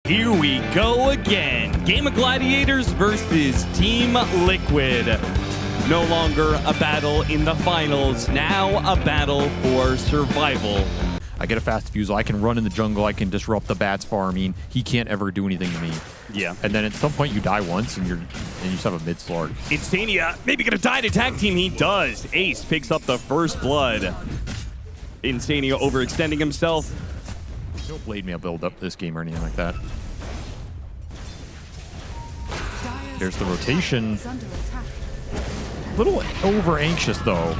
Here we go again. Gaimin Gladiators versus Team Liquid. No longer a battle in the finals, now a battle for survival. I get a fast fusel, I can run in the jungle, I can disrupt the bats farming. He can't ever do anything to me. Yeah. And then at some point you die once and you just have a mid slug. Insania maybe gonna die to tag team. He does. Ace picks up the first blood. Insania overextending himself. No blade mail build up this game or anything like that. There's the rotation. A little over anxious though.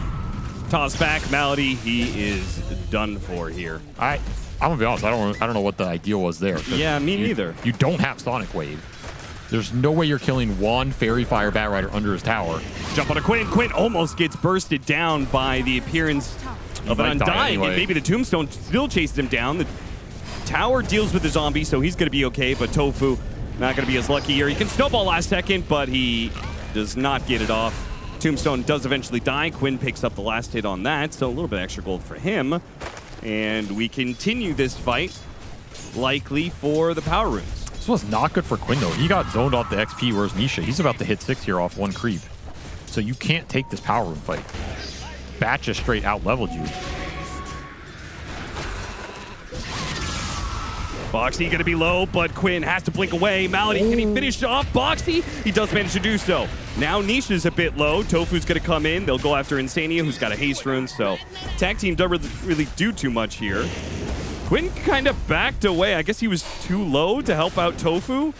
Toss back, Malady. He is done for here. I'm gonna be honest. I don't know what the ideal was there. Yeah, me neither. You don't have Sonic Wave. There's no way you're killing one Fairy Fire Bat Rider under his tower. Jump on a Quinn. Quinn almost gets bursted down by the appearance of an Undying, anyway. And maybe the Tombstone still chases him down. The tower deals with the zombie, so he's going to be okay, but Tofu not going to be as lucky here. He can snowball last second, but he does not get it off. Tombstone does eventually die. Quinn picks up the last hit on that, so a little bit extra gold for him. And we continue this fight, likely for the power runes. This was not good for Quinn, though. He got zoned off the XP, whereas Nisha, he's about to hit 6 here off one creep. So you can't take this power rune fight. Bat just straight out-leveled you. Boxy going to be low, but Quinn has to blink away. Malady, can he finish off Boxy? He does manage to do so. Now Nisha's a bit low. Tofu's going to come in. They'll go after Insania, who's got a haste rune, so tag team doesn't really do too much here. Quinn kind of backed away. I guess he was too low to help out Tofu.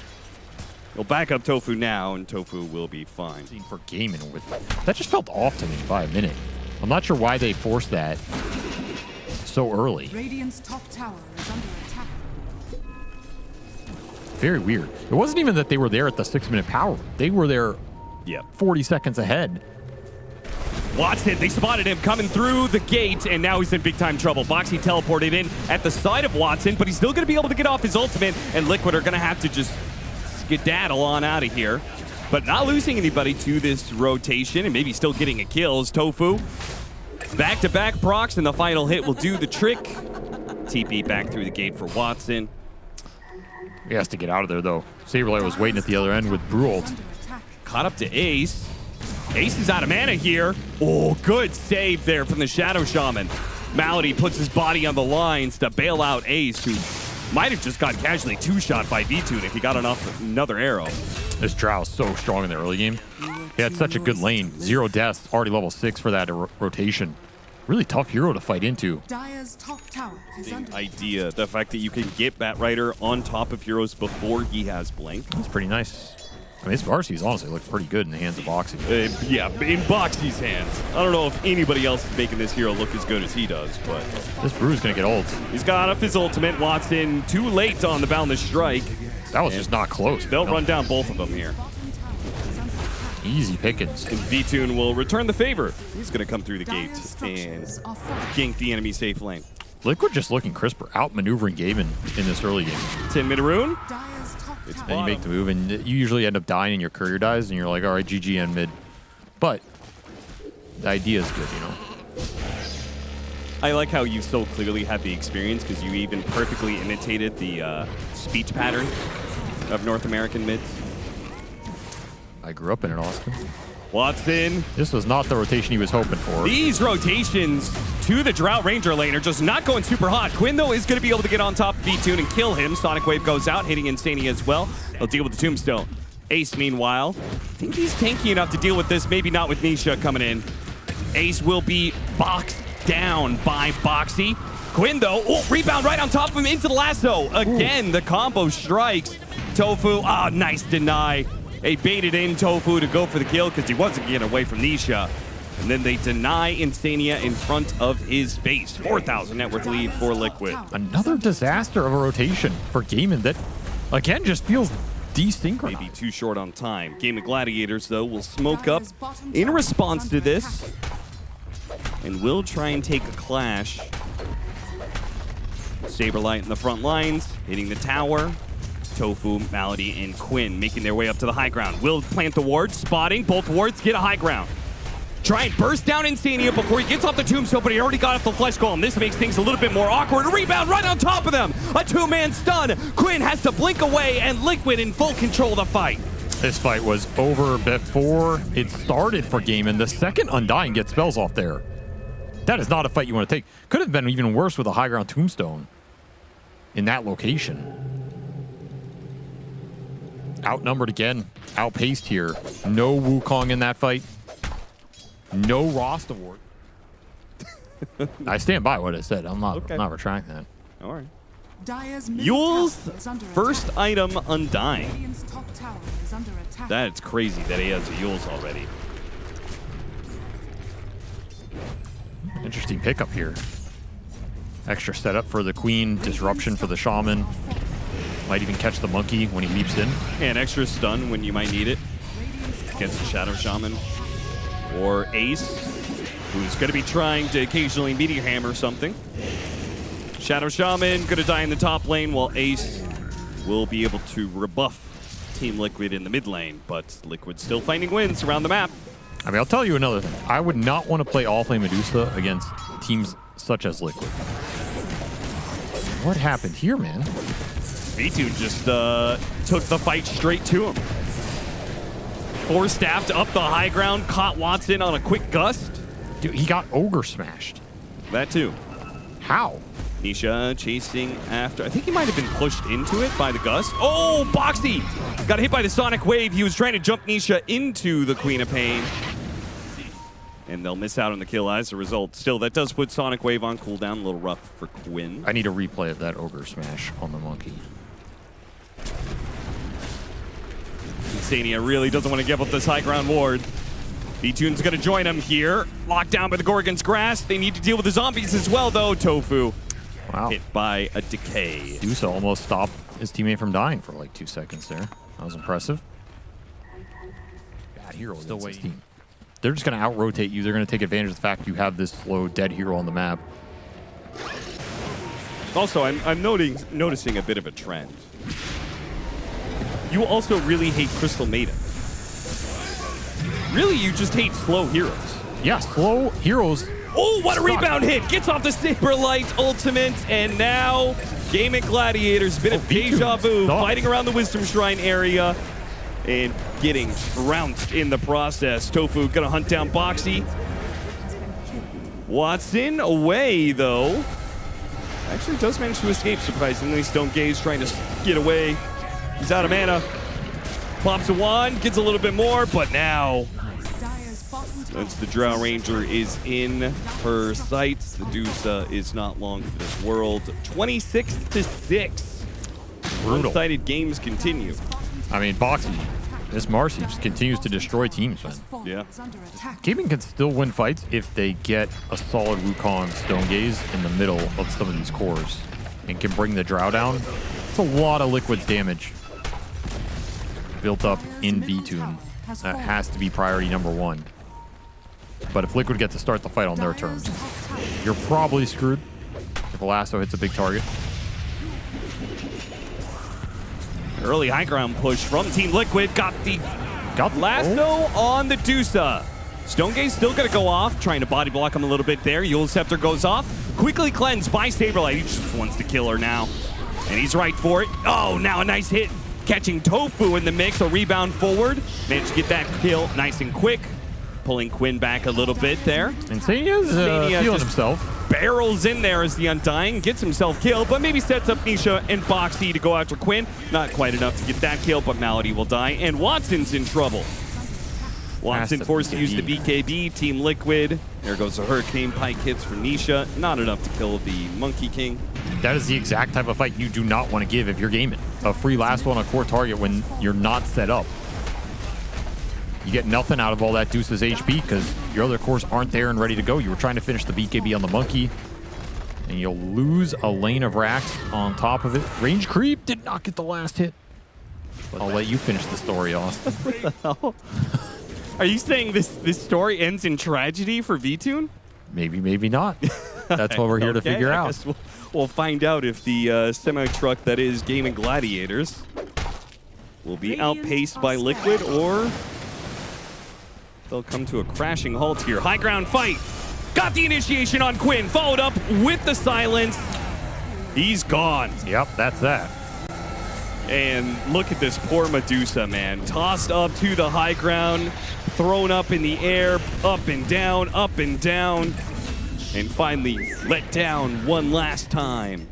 He'll back up Tofu now, and Tofu will be fine. For Gaimin with that just felt off to me by a minute. I'm not sure why they forced that so early. Radiant's top tower is under attack. Very weird. It wasn't even that they were there at the 6-minute power. They were there 40 seconds ahead. Watson, they spotted him coming through the gate, and now he's in big-time trouble. Boxy teleported in at the side of Watson, but he's still going to be able to get off his ultimate, and Liquid are going to have to just skedaddle on out of here. But not losing anybody to this rotation, and maybe still getting a kill is Tofu. Back-to-back procs, and the final hit will do the trick. TP back through the gate for Watson. He has to get out of there, though. Saberlight was waiting at the other end with Brult. Caught up to Ace. Ace is out of mana here. Oh, good save there from the Shadow Shaman. Malady puts his body on the lines to bail out Ace, who might have just got casually two-shot by V-Tune if he got another arrow. This Drow is so strong in the early game. He had such a good lane. 0 deaths, already level 6 for that rotation. Really tough hero to fight into. Dire's top tower is under idea, the fact that you can get Bat Rider on top of heroes before he has Blink. That's pretty nice. I mean, this Varsity's honestly looked pretty good in the hands of Boxy. Yeah, in Boxy's hands. I don't know if anybody else is making this hero look as good as he does, but this Brew's gonna get ult. He's got off his ultimate. Watson too late on the Boundless Strike. That was just not close. They'll run down both of them here. Easy pickings. And V-Tune will return the favor. He's going to come through the gate and gank the enemy safe lane. Liquid just looking crisper, out-maneuvering Gaimin in this early game. 10-minute rune. And you make the move, and you usually end up dying and your courier dies, and you're like, all right, GG end mid. But the idea is good, you know? I like how you so clearly had the experience because you even perfectly imitated the speech pattern of North American mids. I grew up in it, Austin. Watson. This was not the rotation he was hoping for. These rotations to the Drought Ranger lane are just not going super hot. Quinn, though, is going to be able to get on top of V-Tune and kill him. Sonic Wave goes out, hitting Insania as well. They'll deal with the Tombstone. Ace, meanwhile, I think he's tanky enough to deal with this. Maybe not with Nisha coming in. Ace will be boxed down by Boxy. Quinn, though, rebound right on top of him into the lasso. Again, the combo strikes. Tofu, nice deny. They baited in Tofu to go for the kill because he wasn't getting away from Nisha. And then they deny Insania in front of his face. 4,000 net worth lead for Liquid. Another disaster of a rotation for Gaimin that, again, just feels desynchronized. Maybe too short on time. Gaimin Gladiators, though, will smoke up in response to this. And will try and take a clash. Saberlight in the front lines, hitting the tower. Tofu, Malady, and Quinn making their way up to the high ground. Will plant the ward, spotting. Both wards get a high ground. try and burst down Insania before he gets off the tombstone, but he already got off the flesh golem. This makes things a little bit more awkward. A rebound right on top of them. A two-man stun. Quinn has to blink away, and Liquid in full control of the fight. This fight was over before it started for Gaimin. The second Undying gets spells off there. That is not a fight you want to take. Could have been even worse with a high ground tombstone in that location. Outnumbered again, outpaced here. No Wukong in that fight. No Rost award. I stand by what I said. I'm not retracting that. All right. Dire's middle Yule's tower is under first attack. item, Undying. Radiant's top tower is under attack. That's crazy that he has a Yule's already. Interesting pickup here. Extra setup for the Queen, disruption for the Shaman. Might even catch the Monkey when he leaps in. And extra stun when you might need it against the Shadow Shaman. Or Ace, who's going to be trying to occasionally meteor hammer something. Shadow Shaman going to die in the top lane, while Ace will be able to rebuff Team Liquid in the mid lane. But Liquid still finding wins around the map. I mean, I'll tell you another thing. I would not want to play All-Flame Medusa against teams such as Liquid. What happened here, man? V2 just took the fight straight to him. Four-staffed up the high ground, caught Watson on a quick gust. Dude, he got Ogre smashed. That too. How? Nisha chasing after. I think he might have been pushed into it by the gust. Oh, Boxy! Got hit by the Sonic Wave. He was trying to jump Nisha into the Queen of Pain. And they'll miss out on the kill as a result. Still, that does put Sonic Wave on cooldown. A little rough for Quinn. I need a replay of that Ogre smash on the Monkey. Insania really doesn't want to give up this high ground ward. V-Tune's going to join him here. Locked down by the Gorgon's Grasp. They need to deal with the zombies as well, though. Tofu hit by a decay. Dusa almost stopped his teammate from dying for like 2 seconds there. That was impressive. Bad hero still waiting. They're just going to out-rotate you. They're going to take advantage of the fact you have this slow, dead hero on the map. Also, I'm noticing a bit of a trend. You also really hate Crystal Maiden. Really, you just hate slow heroes. Yeah, slow heroes. Oh, what a rebound hit! Gets off the Saberlight ultimate, and now Gaimin Gladiators, bit of deja vu, fighting around the Wisdom Shrine area and getting trounced in the process. Tofu gonna hunt down Boxy. Watson away, though. Actually does manage to escape, surprisingly. Stone Gaze trying to get away. He's out of mana. Pops a wand, gets a little bit more, but now, since the Drow Ranger is in her sights, the Dusa is not long for this world. 26-6. Brutal. One-sided games continue. I mean, Boxy, this Marcy just continues to destroy teams, man. Yeah. Gaimin can still win fights if they get a solid Wukong Stone Gaze in the middle of some of these cores and can bring the Drow down. It's a lot of Liquid's damage built up in V-Tune. That has to be priority number one. But if Liquid get to start the fight on their terms, you're probably screwed if a lasso hits a big target. Early high ground push from Team Liquid. Got lasso on the Dusa. Stone Gaze still going to go off, trying to body block him a little bit there. Yule's Scepter goes off. Quickly cleansed by Saberlight. He just wants to kill her now. And he's right for it. Oh, now a nice hit. Catching Tofu in the mix. A rebound forward. Managed to get that kill nice and quick. Pulling Quinn back a little bit there. Insania's feeling himself. Barrels in there as the Undying. Gets himself killed, but maybe sets up Nisha and Boxy to go after Quinn. Not quite enough to get that kill, but Malady will die. And Watson's in trouble. Watson forced to use the BKB. Team Liquid. There goes the Hurricane Pike hits for Nisha. Not enough to kill the Monkey King. That is the exact type of fight you do not want to give if you're gaming. A free lasso on a core target when you're not set up. You get nothing out of all that Deuce's HP because your other cores aren't there and ready to go. You were trying to finish the BKB on the Monkey. And you'll lose a lane of racks on top of it. Range creep did not get the last hit. I'll let you finish the story, Austin. What the hell? Are you saying this story ends in tragedy for V-Tune? Maybe, maybe not. That's what we're here to figure out. We'll find out if the semi-truck that is Gaimin Gladiators will be outpaced by Liquid or they'll come to a crashing halt here. High ground fight. Got the initiation on Quinn. Followed up with the silence. He's gone. Yep, that's that. And look at this poor Medusa, man. Tossed up to the high ground, thrown up in the air, up and down, and finally let down one last time.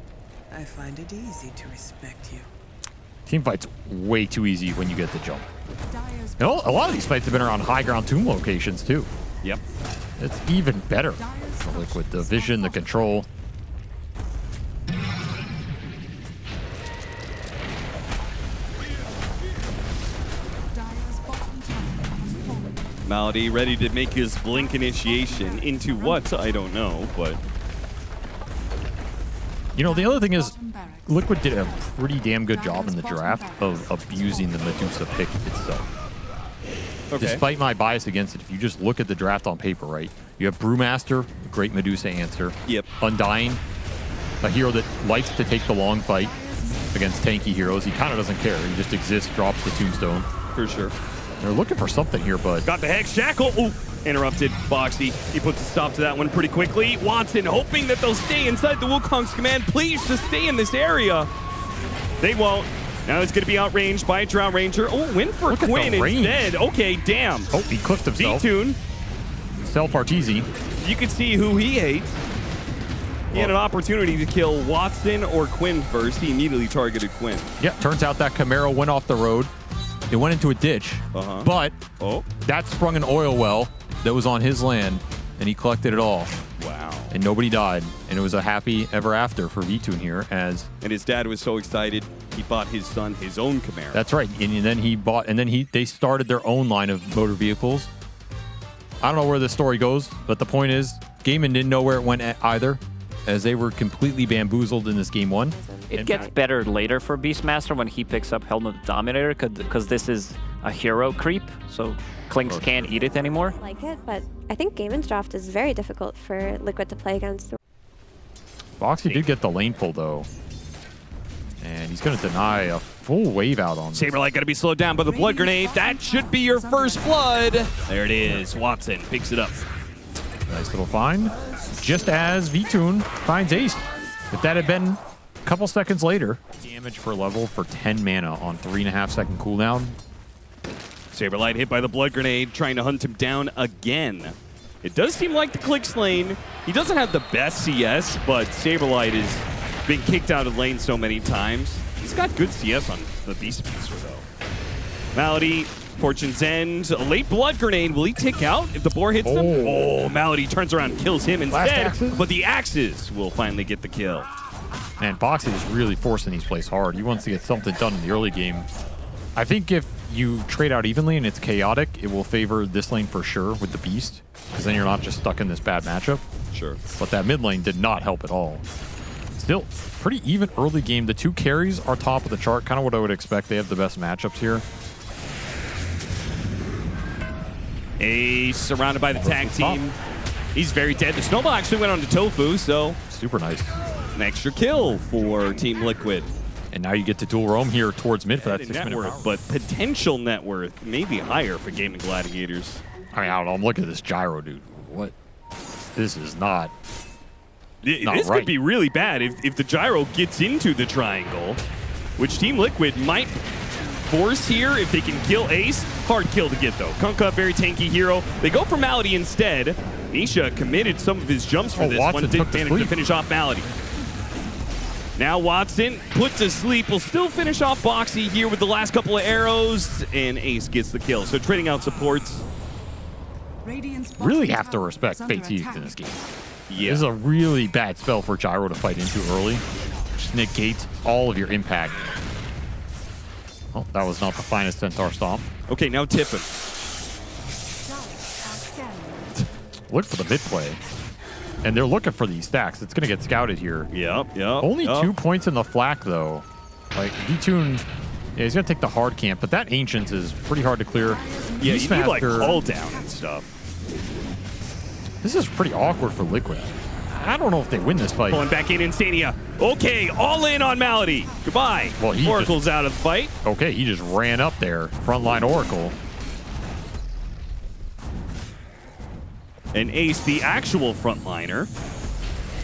I find it easy to respect you. Team fight's way too easy when you get the jump. Dire's You know, a lot of these fights have been around high ground tomb locations too. Yep. It's even better. The Liquid, the vision, the control. Dire's bottom tower has fallen. Malady ready to make his blink initiation into what? I don't know, but You know, the other thing is, Bottom barracks. Liquid did a pretty damn good job in the draft of abusing the Medusa pick itself. okay. Despite my bias against it, if you just look at the draft on paper, right? You have Brewmaster, great Medusa answer. Yep. Undying, a hero that likes to take the long fight against tanky heroes. He kind of doesn't care. He just exists, drops the tombstone. For sure. They're looking for something here, but Got the Hex Shackle. Ooh, interrupted. Boxy. He puts a stop to that one pretty quickly. Watson hoping that they'll stay inside the Wukong's command. Please just stay in this area. They won't. Now it's going to be outranged by a Drow Ranger. Oh, win for Look at the Quinn range. instead. Okay, damn. oh, he clipped himself. D-Tune. Self-Arteezy. You can see who he hates. He had an opportunity to kill Watson or Quinn first. He immediately targeted Quinn. Yeah, turns out that Camaro went off the road. It went into a ditch, but Oh, that sprung an oil well that was on his land, and he collected it all, wow. and nobody died. And it was a happy ever after for V-Tune here, as And his dad was so excited, he bought his son his own Camaro. that's right. And then he bought, and then they started their own line of motor vehicles. I don't know where this story goes, but the point is, Gaimin didn't know where it went either, as they were completely bamboozled in this game one. It gets better later for Beastmaster when he picks up Helmet Dominator, because this is a hero creep, so Clinks can't eat it anymore. Like it, but I think Gaimin's draft is very difficult for Liquid to play against. Boxy did get the lane pull though, and he's going to deny a full wave out on this. Saberlight going to be slowed down by the blood grenade. That should be your first blood. There it is. Watson picks it up. Nice little find. Just as V-Tune finds Ace. If that had been a couple seconds later, damage per level for 10 mana on 3.5 second cooldown. Saberlight hit by the blood grenade, trying to hunt him down again. It does seem like the Clicks lane. He doesn't have the best CS, but Saberlight has been kicked out of lane so many times. He's got good CS on the Beastmaster, though. Malady, Fortune's End, a late blood grenade. Will he tick out if the boar hits him? Oh, Malady turns around and kills him instead. Axes? But the axes will finally get the kill. Man, Boxy is really forcing these plays hard. He wants to get something done in the early game. I think if you trade out evenly and it's chaotic, it will favor this lane for sure with the Beast, because then you're not just stuck in this bad matchup. Sure. But that mid lane did not help at all. Still, pretty even early game. The two carries are top of the chart, kind of what I would expect. They have the best matchups here. Ace surrounded by the tag team. He's very dead. The snowball actually went on to Tofu, so Super nice. an extra kill for Team Liquid. And now you get to dual roam here towards mid for that Net 6 minute worth, power. but potential net worth maybe higher for Gaimin Gladiators. I mean, I don't know. I'm looking at this gyro, dude. What? This is not. Not This right. could be really bad if the gyro gets into the triangle, which Team Liquid might force here if they can kill Ace. Hard kill to get, though. Kunkka, very tanky hero. They go for Malady instead. Nisha committed some of his jumps for this Watson one. Didn't took the manage to sleep. finish off Malady. Now Watson put to sleep. Will still finish off Boxy here with the last couple of arrows, and Ace gets the kill. So trading out supports. Radiant's bottom Really have to tower respect is under Fate's Edict attack. in this game. Yeah. This is a really bad spell for Gyro to fight into early. Just negates all of your impact. Oh, that was not the finest Centaur Stomp. Okay, now Tiffin. Look for the mid play. And they're looking for these stacks. It's going to get scouted here. Yep. Only 2 points in the flak, though. Like, V-Tune, yeah, he's going to take the hard camp, but that Ancients is pretty hard to clear. Yeah, you need like Beastmaster- call down and stuff. This is pretty awkward for Liquid. I don't know if they win this fight. Pulling back in Insania. Okay, all in on Malady. Goodbye. Well, he Oracle's out of the fight. Okay, he just ran up there. Frontline Oracle. And Ace, the actual frontliner,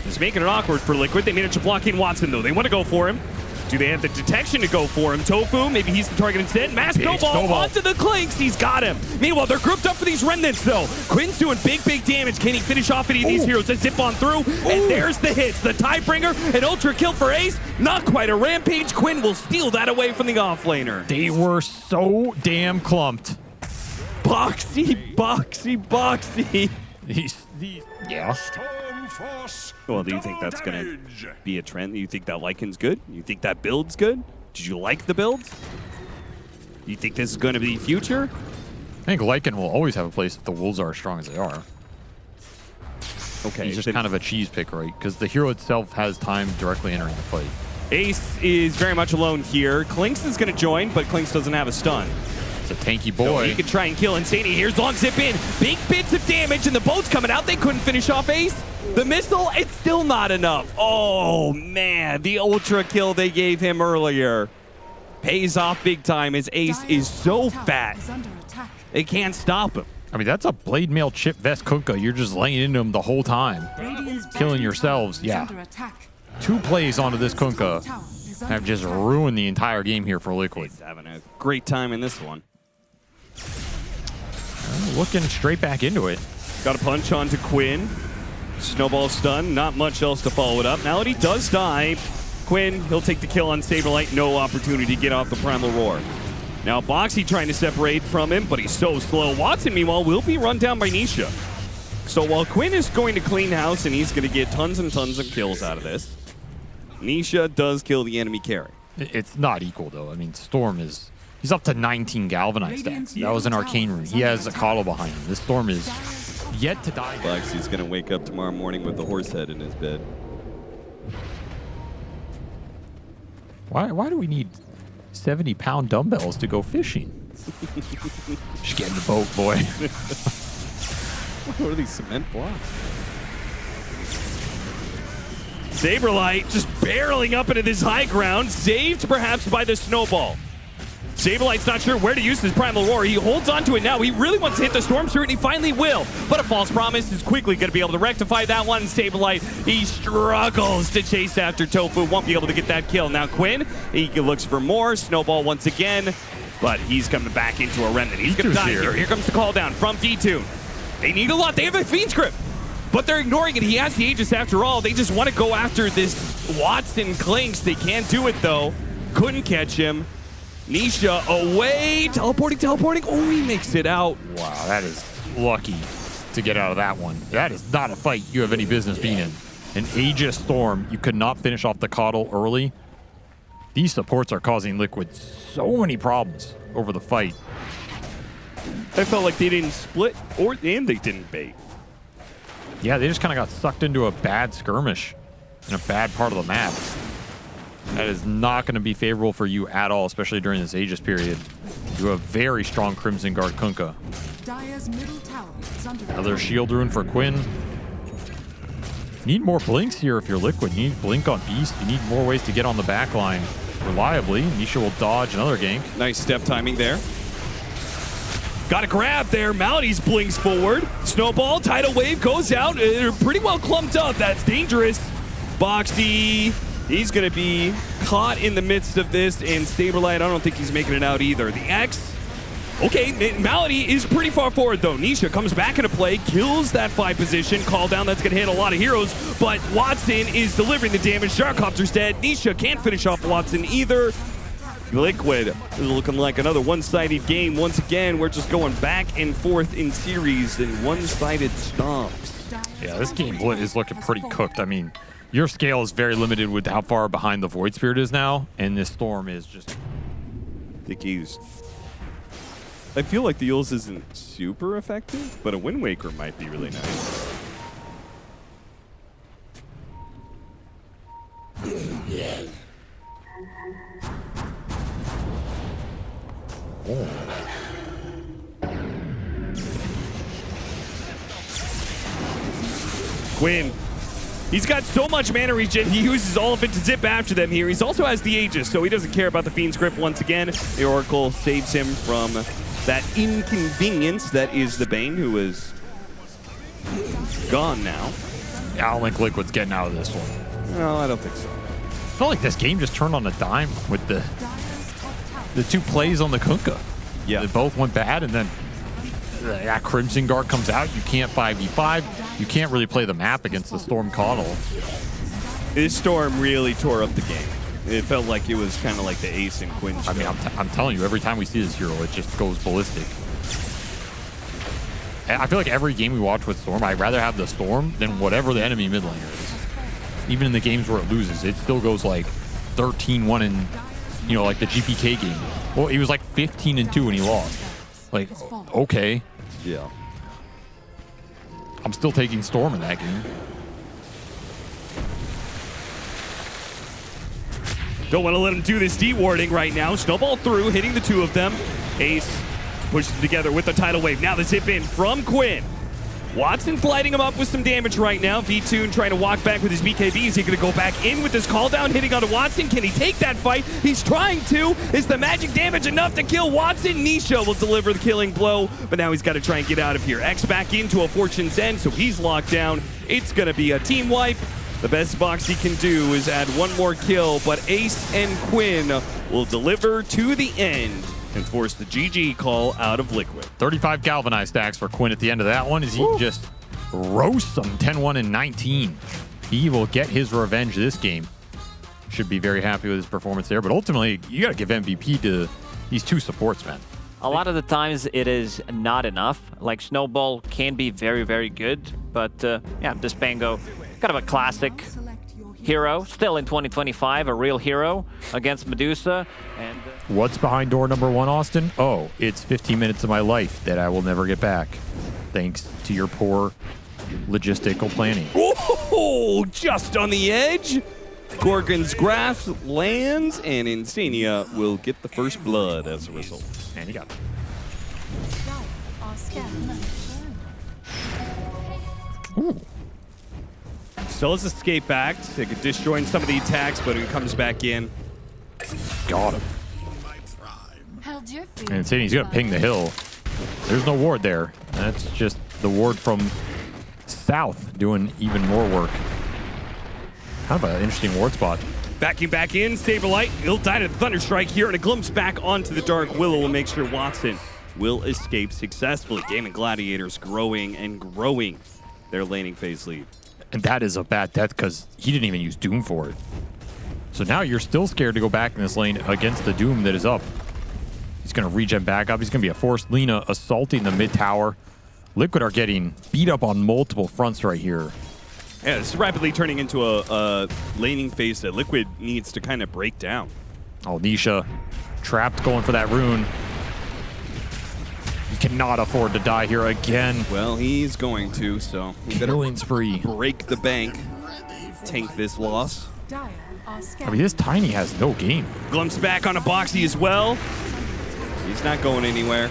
is making it awkward for Liquid. They managed to block in Watson, though. They want to go for him. Do they have the detection to go for him? Tofu, maybe he's the target instead. Mass snowball onto the Clinks. He's got him. Meanwhile, they're grouped up for these remnants, though. Quinn's doing big damage. Can he finish off any of these heroes that zip on through? And there's the hits. The Tidebringer, an ultra kill for Ace. Not quite a rampage. Quinn will steal that away from the offlaner. They were so damn clumped. Boxy. Yeah. Well, do you think that's going to be a trend? Do you think that Lycan's good? You think that build's good? Did you like the build? You think this is going to be future? I think Lycan will always have a place if the Wolves are as strong as they are. Okay. He's just kind of a cheese pick, right? Because the hero itself has time directly entering the fight. Ace is very much alone here. Clinks is going to join, but Clinks doesn't have a stun. It's a tanky So boy. he could try and kill Insani. Here's long zip in. Big bits of damage, and the boat's coming out. They couldn't finish off Ace. The missile, it's still not enough. Oh, man. The ultra kill they gave him earlier pays off big time as Ace is so fat. Is under attack. They can't stop him. I mean, that's a blade mail chip vest Kunkka. You're just laying into him the whole time. Radiant's Killing bottom yourselves, tower is yeah. under attack. 2 plays onto this Kunkka Tower is under have just attack. ruined the entire game here for Liquid. He's having a great time in this one. Looking straight back into it. Got a punch onto Quinn. Snowball stun, not much else to follow it up. Melody does die. Quinn, he'll take the kill on Saberlight. No opportunity to get off the Primal Roar. Now Boxy trying to separate from him, but he's so slow. Watson, meanwhile, will be run down by Nisha. So while Quinn is going to clean house and he's going to get tons and tons of kills out of this, Nisha does kill the enemy carry. It's not equal, though. I mean, Storm is... He's up to 19 galvanized stacks. That was an arcane rune. He has a coddle behind him. This Storm is yet to die. Boxy's going to wake up tomorrow morning with a horse head in his bed. Why do we need 70-pound dumbbells to go fishing? Just get in the boat, boy. What are these cement blocks? Saberlight just barreling up into this high ground, saved perhaps by the snowball. Saberlight's not sure where to use his Primal Roar. He holds onto it now. He really wants to hit the Storm Spirit, and he finally will. But a false promise is quickly going to be able to rectify that one. Saberlight, he struggles to chase after Tofu. Won't be able to get that kill. Now Quinn, he looks for more. Snowball once again, but he's coming back into a remnant. He's going to die here. Here comes the call down from D2. They need a lot. They have a Fiend's Grip, but they're ignoring it. He has the Aegis after all. They just want to go after this Watson Clinks. They can't do it, though. Couldn't catch him. Nisha away, teleporting. Oh, he makes it out. Wow, that is lucky to get out of that one. That is not a fight you have any business being in. An Aegis Storm, you could not finish off the coddle early. These supports are causing Liquid so many problems over the fight. I felt like they didn't split, and they didn't bait. Yeah, they just kind of got sucked into a bad skirmish in a bad part of the map. That is not going to be favorable for you at all, especially during this Aegis period. You have very strong Crimson Guard Kunkka. Dire's middle tower is under Another shield rune for Quinn. Need more blinks here if you're Liquid. You need blink on Beast. You need more ways to get on the back line reliably. Nisha will dodge another gank. Nice step timing there. Got a grab there. Malady's blinks forward. Snowball, tidal wave goes out. They're pretty well clumped up. That's dangerous. Boxy, he's going to be caught in the midst of this. And Saberlight, I don't think he's making it out either. The X, okay, Malady is pretty far forward, though. Nisha comes back into play, kills that 5 position. Call down, that's going to hit a lot of heroes. But Watson is delivering the damage. Sharkopter's dead. Nisha can't finish off Watson either. Liquid is looking like another one-sided game. Once again, we're just going back and forth in series and one-sided stomps. Yeah, this game is looking pretty cooked. I mean, your scale is very limited with how far behind the Void Spirit is now, and this Storm is just... I feel like the Yules isn't super effective, but a Wind Waker might be really nice. Quinn. He's got so much mana regen, he uses all of it to zip after them here. He also has the Aegis, so he doesn't care about the Fiend's Grip once again. The Oracle saves him from that inconvenience that is the Bane, who is gone now. I don't think Liquid's getting out of this one. No, I don't think so. I felt like this game just turned on a dime with the two plays on the Kunkka. Yeah. They both went bad, and then that Crimson Guard comes out. You can't 5v5. You can't really play the map against the Storm Caudal. This Storm really tore up the game. It felt like it was kind of like the Ace and Quinn show. I mean, I'm telling you, every time we see this hero, it just goes ballistic. I feel like every game we watch with Storm, I'd rather have the Storm than whatever the enemy mid laner is. Even in the games where it loses, it still goes like 13-1 in, you know, like the GPK game. Well, he was like 15-2 when he lost. Like, okay. Yeah. I'm still taking Storm in that game. Don't want to let him do this D-warding right now. Snowball through, hitting the two of them. Ace pushes them together with the tidal wave. Now the zip in from Quinn. Watson's lighting him up with some damage right now. V-Tune trying to walk back with his BKB. Is he going to go back in with this call down, hitting onto Watson? Can he take that fight? He's trying to. Is the magic damage enough to kill Watson? Nisha will deliver the killing blow, but now he's got to try and get out of here. X back into a Fortune's End, so he's locked down. It's going to be a team wipe. The best Boxy can do is add one more kill, but Ace and Quinn will deliver to the end and force the GG call out of Liquid. 35 galvanized stacks for Quinn at the end of that one as he just roasts them 10-1 and 19. He will get his revenge this game. Should be very happy with his performance there, but ultimately, you got to give MVP to these two supports, man. A lot of the times it is not enough. Like Snowball can be very, very good, but yeah, Dispango, kind of a classic hero, still in 2025, a real hero against Medusa. And What's behind door number 1, Austin? Oh, it's 15 minutes of my life that I will never get back, thanks to your poor logistical planning. Oh, just on the edge. Gorgon's Grasp lands, and Insania will get the first blood as a result. And he got it. Ooh. Still has escape back. They could disjoin some of the attacks, but he comes back in. Got him. And Insania's going to ping the hill. There's no ward there. That's just the ward from south doing even more work. Kind of an interesting ward spot. Backing back in, Saberlight. He'll die to the Thunderstrike here, and a glimpse back onto the Dark Willow will make sure Watson will escape successfully. Gaimin Gladiators growing and growing their laning phase lead. And that is a bad death because he didn't even use Doom for it. So now you're still scared to go back in this lane against the Doom that is up. He's going to regen back up. He's going to be a forced Lina assaulting the mid tower. Liquid are getting beat up on multiple fronts right here. Yeah, this is rapidly turning into a laning phase that Liquid needs to kind of break down. Oh, Nisha trapped going for that rune. He cannot afford to die here again. Well, he's going to, so he better Killing spree. break the bank, tank this loss. I mean, this Tiny has no game. Glimpse back on a Boxy as well. He's not going anywhere.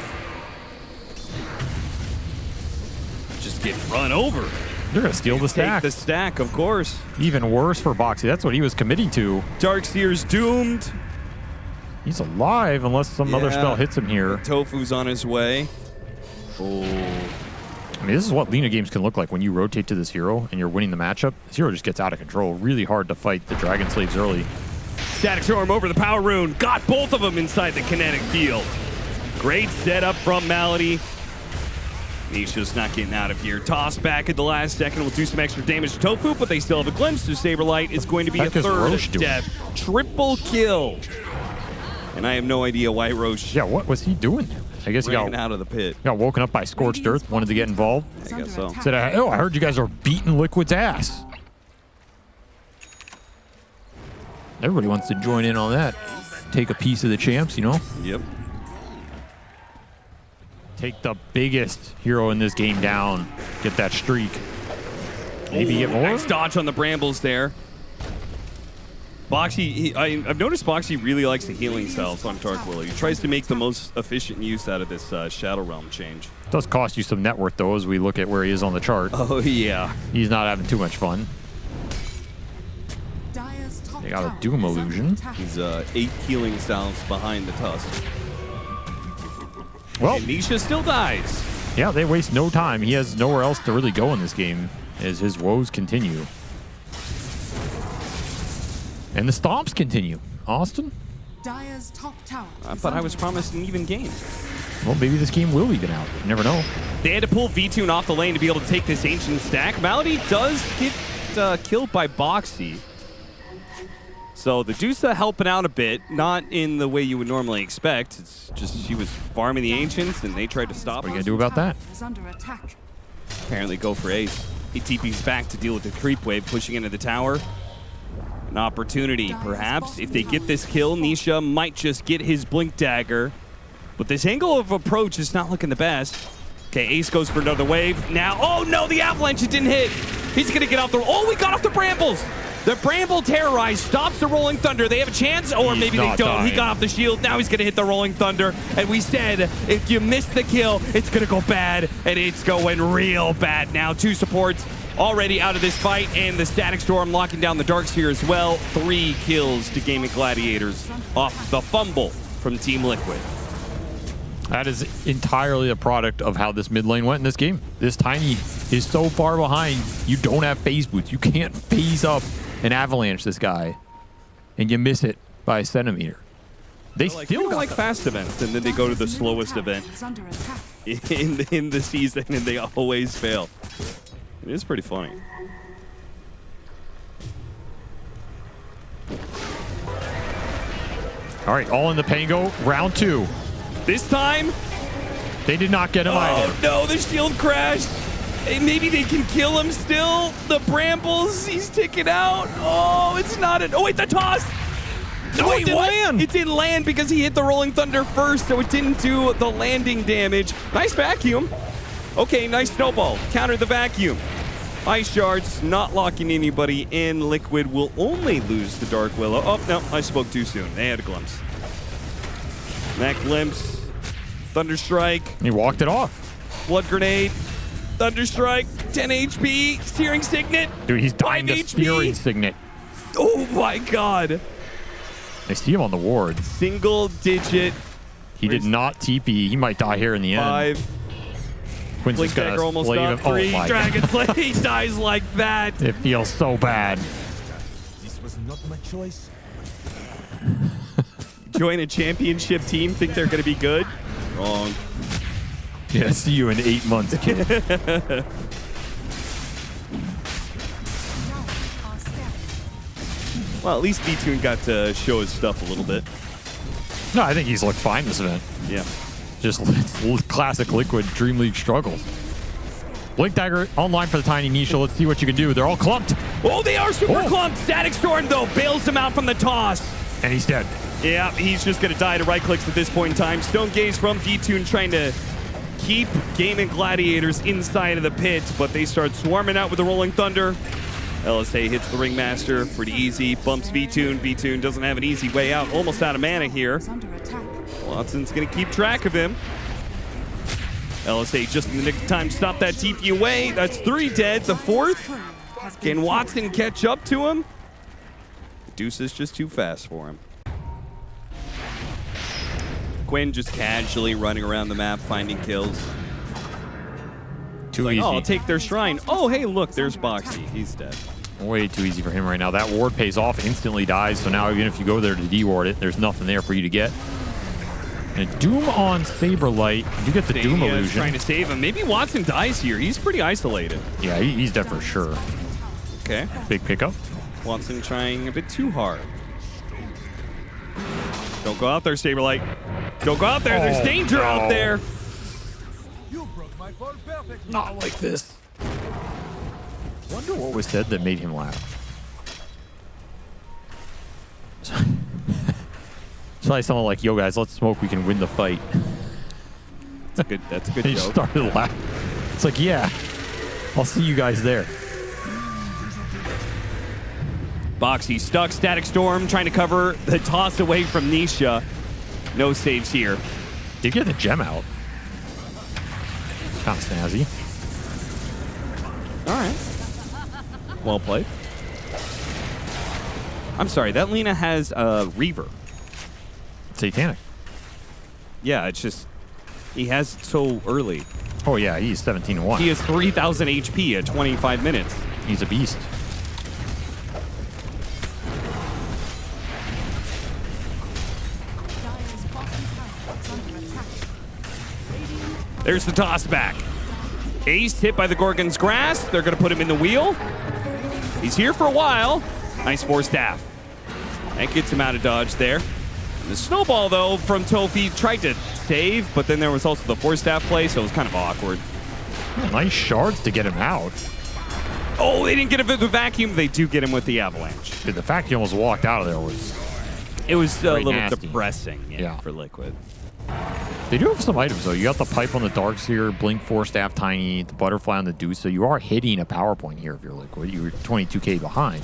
Just get run over. They're going to steal the stack. Take the stack, of course. Even worse for Boxy. That's what he was committing to. Darkseer's doomed. He's alive unless some other spell hits him here. Tofu's on his way. Oh. I mean, this is what Lina games can look like when you rotate to this hero and you're winning the matchup. This hero just gets out of control. Really hard to fight the Dragon Slaves early. Static Storm over the Power Rune. Got both of them inside the kinetic field. Great setup from Malady. Nisha's not getting out of here. Toss back at the last second will do some extra damage to Tofu, but they still have a glimpse. So Saberlight is going to be a third death. Triple kill. And I have no idea why Roche Yeah, what was he doing? I guess he ran got out of the pit. woken up by Scorched Earth, wanted to get involved. I guess so. Said, oh, I heard you guys are beating Liquid's ass. Everybody wants to join in on that. Take a piece of the champs, you know? Yep. Take the biggest hero in this game down. Get that streak. Maybe get more? Nice dodge on the brambles there. Boxy, I've noticed Boxy really likes the healing cells on Dark Willow. He tries to make the most efficient use out of this Shadow Realm change. It does cost you some net worth, though, as we look at where he is on the chart. Oh, yeah. He's not having too much fun. They got a Doom illusion. He's 8 healing salves behind the Tusk. Well, And Nisha still dies. Yeah, they waste no time. He has nowhere else to really go in this game as his woes continue. And the stomps continue. Austin? Dire's top tower. I thought I was promised an even game. Well, maybe this game will even out. You never know. They had to pull V-Tune off the lane to be able to take this ancient stack. Malady does get killed by Boxy. So the Dusa helping out a bit, not in the way you would normally expect. It's just she was farming the ancients and they tried to stop What are her. you going to do about that? Is under attack. Apparently go for ace. He TP's back to deal with the creep wave, pushing into the tower. An opportunity, perhaps. If they get this kill, Nisha might just get his Blink Dagger. But this angle of approach is not looking the best. Okay, Ace goes for another wave. Now, oh no, the Avalanche, it didn't hit. He's going to get off the... Oh, we got off the Brambles. The Bramble Terrorize stops the Rolling Thunder. They have a chance, or maybe they don't. Dying. He got off the shield. Now he's going to hit the Rolling Thunder. And we said, if you miss the kill, it's going to go bad. And it's going real bad now. 2 supports already out of this fight, and the Static Storm locking down the Darks here as well. 3 kills to Gaimin Gladiators off the fumble from Team Liquid. That is entirely a product of how this mid lane went in this game. This Tiny is so far behind, you don't have phase boots. You can't phase up an Avalanche this guy, and you miss it by a centimeter. They still got like fast events, and then they go to the slowest event Is under attack. in the season, and they always fail. It is pretty funny. All right, all in the Pango, round 2. This time, They did not get him either. oh no, the shield crashed. Hey, maybe they can kill him still. The Brambles, he's ticking out. Oh, it's not an... Oh, wait, the toss! No, it didn't land. It didn't land because he hit the Rolling Thunder first, so it didn't do the landing damage. Nice vacuum. Okay, nice snowball. Counter the vacuum. Ice Shards not locking anybody in. Liquid will only lose to Dark Willow. Oh, no, I spoke too soon. They had a glimpse. That glimpse. Thunderstrike. He walked it off. Blood Grenade. Thunderstrike. 10 HP. Searing Signet. Dude, he's dying 5 to HP. Spearing Signet. Oh my god. I see him on the ward. Single digit. He did not TP. He might die here in the end. 5. Quinn's Blink just gonna Dagger almost slay up. him. 3. Oh my Dragon Slay. He dies like that. It feels so bad. This was not my choice. Join a championship team. Think they're going to be good? Wrong. Yeah, see you in 8 months, kid. Are scattered. Well, at least V-Tune got to show his stuff a little bit. No, I think he's looked fine this event. Yeah. Just classic Liquid Dream League struggles. Blink Dagger online for the Tiny Nisha. Let's see what you can do. They're all clumped. Oh, they are super Oh. clumped. Static Storm, though, bails him out from the toss. And he's dead. Yeah, he's just going to die to right clicks at this point in time. Stone Gaze from V-Tune trying to keep Gaimin Gladiators inside of the pit, but they start swarming out with the Rolling Thunder. LSA hits the Ringmaster pretty easy. Bumps V-Tune. V-Tune doesn't have an easy way out. Almost out of mana here. Is under attack. Watson's going to keep track of him. LSA just in the nick of time to stop that TP away. That's 3 dead. The 4th. Has been Can Watson catch up to him? Deuce is just too fast for him. Quinn just casually running around the map, finding kills. Too Like, easy. oh, I'll take their shrine. Oh, hey, look, there's Boxy. He's dead. Way too easy for him right now. That ward pays off, instantly dies. So now even if you go there to de-ward it, there's nothing there for you to get. And Doom on Saberlight. You get the Doom Stadia's illusion. trying to save him. Maybe Watson dies here. He's pretty isolated. Yeah, he's dead for sure. Okay. Big pickup. Watson trying a bit too hard. Don't go out there, Saberlight. Don't go out there. There's Oh, danger no. out there. You broke my fall perfectly. Not like this. Wonder what was said that made him laugh. It's like someone like, yo guys, let's smoke, we can win the fight. That's a good He joke. started laughing. It's like, yeah, I'll see you guys there. Boxy stuck. Static Storm trying to cover the toss away from Nisha. No saves here. Did get the gem out. Kind of snazzy. All right. Well played. I'm sorry, that Lena has a Reaver. Satanic. Yeah, it's just, he has it so early. Oh, yeah, he's 17-1. He has 3,000 HP at 25 minutes. He's a beast. Dire's bottom tower is under attack. There's the toss back. Ace hit by the Gorgon's Grass. They're going to put him in the wheel. He's here for a while. Nice force staff. That gets him out of dodge there. The snowball, though, from Tofi tried to save, but then there was also the force staff play, so it was kind of awkward. Nice shards to get him out. Oh, they didn't get him with the vacuum. They do get him with the avalanche. Dude, the fact he almost walked out of there was... It was a Very little nasty. depressing Yeah. for Liquid. They do have some items, though. You got the pipe on the Darkseer, Blink Force Staff Tiny, the Butterfly on the Deuce, so you are hitting a power point here if you're Liquid. You're 22k behind.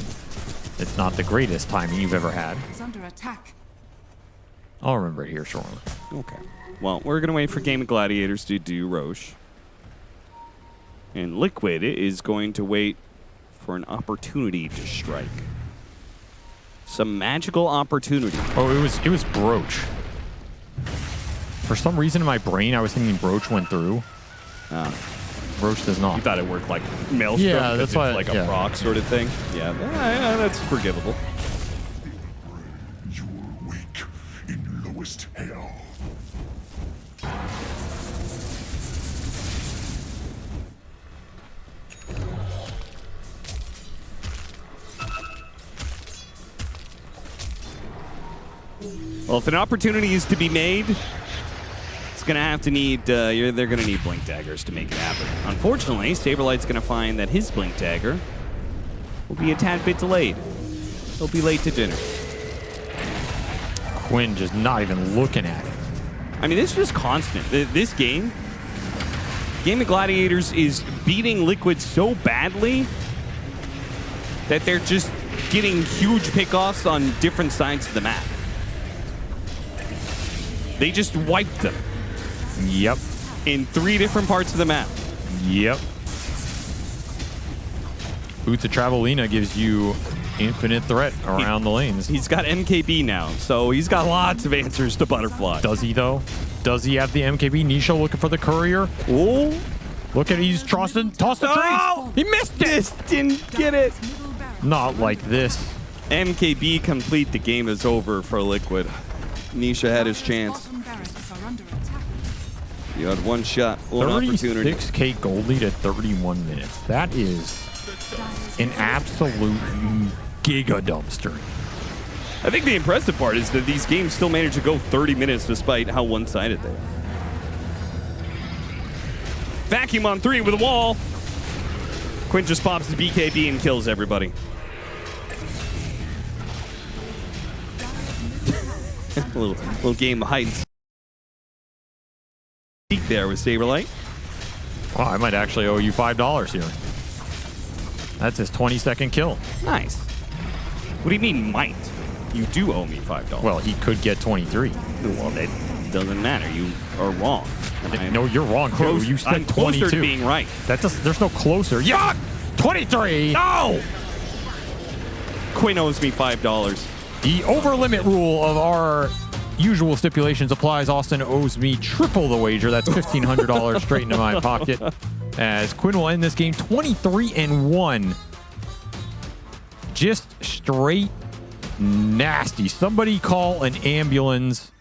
It's not the greatest timing you've ever had. Is under attack. I'll remember it here shortly. Okay. Well, we're going to wait for Gaimin Gladiators to do Roche. And Liquid is going to wait for an opportunity to strike. Some magical opportunity. Oh, it was Broach. For some reason in my brain, I was thinking Broach went through. Broach does not. You thought it worked like Maelstrom? Yeah, 'cause that's it's why- like a yeah. proc sort of thing. Yeah, that's forgivable. You will wake in lowest hell. Well, if an opportunity is to be made, it's going to have to need, they're going to need Blink Daggers to make it happen. Unfortunately, Saberlight's going to find that his Blink Dagger will be a tad bit delayed. He'll be late to dinner. Quinn just not even looking at it. I mean, it's just constant. This game, Gaimin Gladiators is beating Liquid so badly that they're just getting huge pickoffs on different sides of the map. They just wiped them Yep. in 3 different parts of the map. Yep. Boots of Travelina gives you infinite threat around the lanes. He's got MKB now, so he's got lots of answers to Butterfly. Does he, though? Does he have the MKB? Nisha looking for the courier. Oh, Look at it. He's tossed the Oh! trees. He missed it. just didn't get it. Middle barracks. Not like this. MKB complete. The game is over for Liquid. Nisha had his chance. Bottom barracks are under attack. You had one shot, one opportunity. 36k gold lead at 31 minutes. That is an absolute giga dumpster. I think the impressive part is that these games still manage to go 30 minutes despite how one-sided they are. Vacuum on 3 with a wall. Quinn just pops the BKB and kills everybody. little game of hide and seek there with Saberlight. Wow, I might actually owe you $5 here. That's his 22nd kill. Nice. What do you mean might? You do owe me $5. Well, he could get 23. Well, that doesn't matter. You are wrong. No, you're wrong, too. You said I'm closer 22. to being right. There's no closer. Yeah! 23! No! Quinn owes me $5. The over-limit rule of our usual stipulations applies. Austin owes me triple the wager. That's $1,500 straight into my pocket. As Quinn will end this game 23-1. Just straight nasty. Somebody call an ambulance.